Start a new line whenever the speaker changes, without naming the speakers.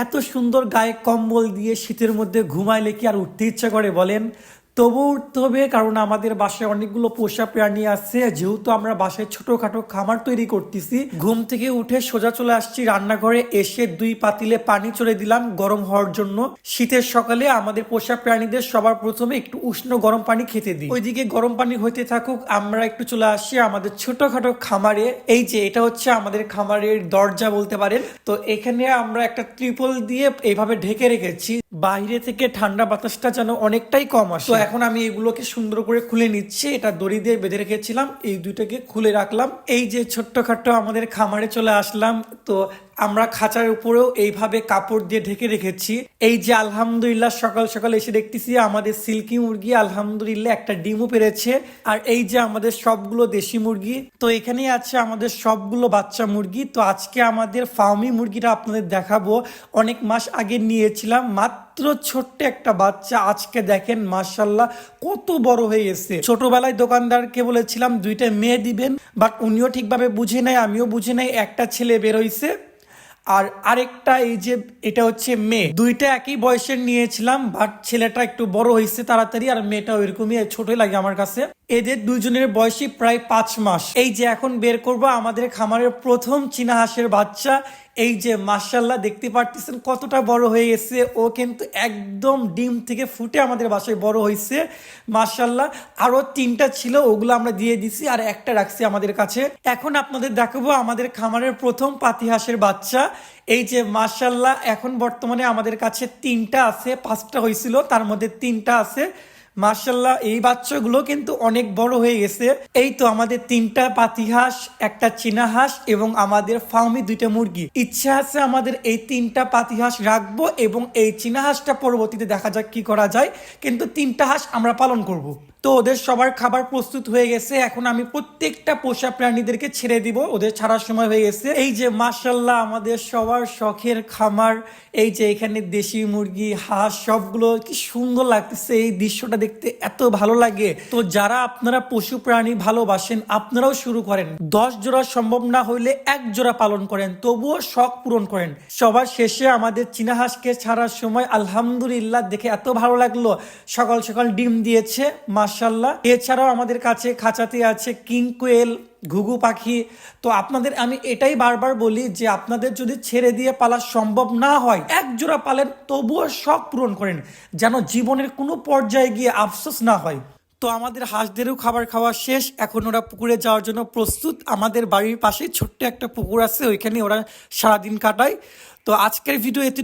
এত সুন্দর গায়ে কম্বল দিয়ে শীতের মধ্যে ঘুমাইলে কি আর উঠতে ইচ্ছা করে বলেন? তবু উঠতে হবে, কারণ আমাদের বাসায় অনেকগুলো পোষা প্রাণী আছে। যেহেতু আমরা বাসায় ছোটখাটো খামার তৈরি করতেছি, ঘুম থেকে উঠে সোজা চলে আসছি রান্নাঘরে, এসে 2 পাতিলে পানি চড়ে দিলাম গরম হওয়ার জন্য। শীতের সকালে আমাদের পোষা প্রাণীদের সবার প্রথমে একটু উষ্ণ গরম পানি খেতে দিই। ওইদিকে গরম পানি হইতে থাকুক, আমরা একটু চলে আসি আমাদের ছোটখাটো খামারে। এই যে এটা হচ্ছে আমাদের খামারের দরজা বলতে পারেন। তো এখানে আমরা একটা ত্রিপল দিয়ে এইভাবে ঢেকে রেখেছি, বাইরে থেকে ঠান্ডা বাতাসটা যেন অনেকটাই কম আসে। তো এখন আমি এগুলোকে সুন্দর করে খুলে নিচ্ছি। এটা দড়ি দিয়ে বেঁধে রেখেছিলাম, এই দুইটাকে খুলে রাখলাম। এই যে ছোট্টখাট্ট আমাদের খামারে চলে আসলাম। তো আমরা খাঁচার উপরেও এইভাবে কাপড় দিয়ে ঢেকে রেখেছি। এই যে আলহামদুলিল্লাহ সকাল সকাল এসে দেখতেছি আমাদের সিল্কি মুরগি আলহামদুলিল্লাহ একটা ডিমও পেরেছে। আর এই যে আমাদের সবগুলো দেশি মুরগি, তো এখানেই আছে আমাদের সবগুলো বাচ্চা মুরগি। তো আজকে আমাদের ফার্মি মুরগিটা আপনাদের দেখাবো। অনেক মাস আগে নিয়েছিলাম, মাত্র ছোট্ট একটা বাচ্চা, আজকে দেখেন মাশাল্লাহ কত বড় হয়ে গেছে। ছোটবেলায় দোকানদারকে বলেছিলাম 2টা মেয়ে দিবেন, বাট উনিও ঠিকভাবে বুঝে নাই, আমিও বুঝে নাই, একটা ছেলে বের হইছে আর আরেকটা এই যে এটা হচ্ছে মেয়ে। 2টা একই বয়সের নিয়েছিলাম, বাট ছেলেটা একটু বড় হয়েছে তাড়াতাড়ি, আর মেয়েটা ওইরকমই ছোটই লাগে আমার কাছে। এদের দুইজনের বয়সী প্রায় 5 মাস। এই যে এখন বের করবো আমাদের খামারের প্রথম চীনা হাঁসের বাচ্চা। এই যে মাশাল্লাহ দেখতে পারতেছেন কতটা বড় হয়ে গেছে। ও কিন্তু একদম ডিম থেকে ফুটে আমাদের বাসায় বড় হয়েছে মাশাল্লাহ। আরো 3টা ছিল, ওগুলো আমরা দিয়ে দিছি, আর একটা রাখছি আমাদের কাছে। এখন আপনাদের দেখাবো আমাদের খামারের প্রথম পাতি হাঁসের বাচ্চা। এই যে মাশাল্লাহ এখন বর্তমানে আমাদের কাছে 3টা আছে, 5টা হয়েছিল, তার মধ্যে 3টা আছে মাশাল্লাহ। এই বাচ্চাগুলো কিন্তু অনেক বড় হয়ে গেছে। এই তো আমাদের 3টা পাতি হাঁস, একটা চীনা হাঁস এবং আমাদের ফার্মি 2টা মুরগি। ইচ্ছা আছে আমাদের এই 3টা পাতি হাঁস রাখবো এবং এই চীনা হাঁসটা পরবর্তীতে দেখা যাক কি করা যায়, কিন্তু 3টা হাঁস আমরা পালন করব। তো ওদের সবার খাবার প্রস্তুত হয়ে গেছে, এখন আমি প্রত্যেকটা পোষা প্রাণীদেরকে ছেড়ে দিব, ওদের ছাড়ার সময় হয়ে গেছে। এই যে মাশাল্লাহ আমাদের সবার শখের খামার। এই যে এখানে দেশি মুরগি হাঁস সবগুলো কি সুন্দর লাগতেছে, এই দৃশ্যটা দেখতে এত ভালো লাগে। তো যারা আপনারা পশু প্রাণী ভালোবাসেন আপনারাও শুরু করেন, 10 জোড়া সম্ভব না হইলে 1 জোড়া পালন করেন, তবুও শখ পূরণ করেন। সবার শেষে আমাদের চীনা হাঁসকে ছাড়ার সময় আলহামদুলিল্লাহ দেখে এত ভালো লাগলো, সকাল সকাল ডিম দিয়েছে মাশাল্লাহ। এছাড়াও আমাদের কাছে খাঁচাতে আছে কিং কোয়েল, ঘুঘু পাখি। তো আপনাদের আমি এটাই বারবার বলি যে আপনাদের যদি ছেড়ে দিয়ে পালা সম্ভব না হয়, 1 জোড়া পালেন, তবুও শখ পূরণ করেন, যেন জীবনের কোনো পর্যায়ে গিয়ে আফসোস না হয়। তো আমাদের হাঁসদেরও খাবার খাওয়া শেষ, এখন ওরা পুকুরে যাওয়ার জন্য প্রস্তুত। আমাদের বাড়ির পাশে ছোট্ট একটা পুকুর আছে, ওইখানে ওরা সারাদিন কাটায়। তো আজকের ভিডিও এতটুকু।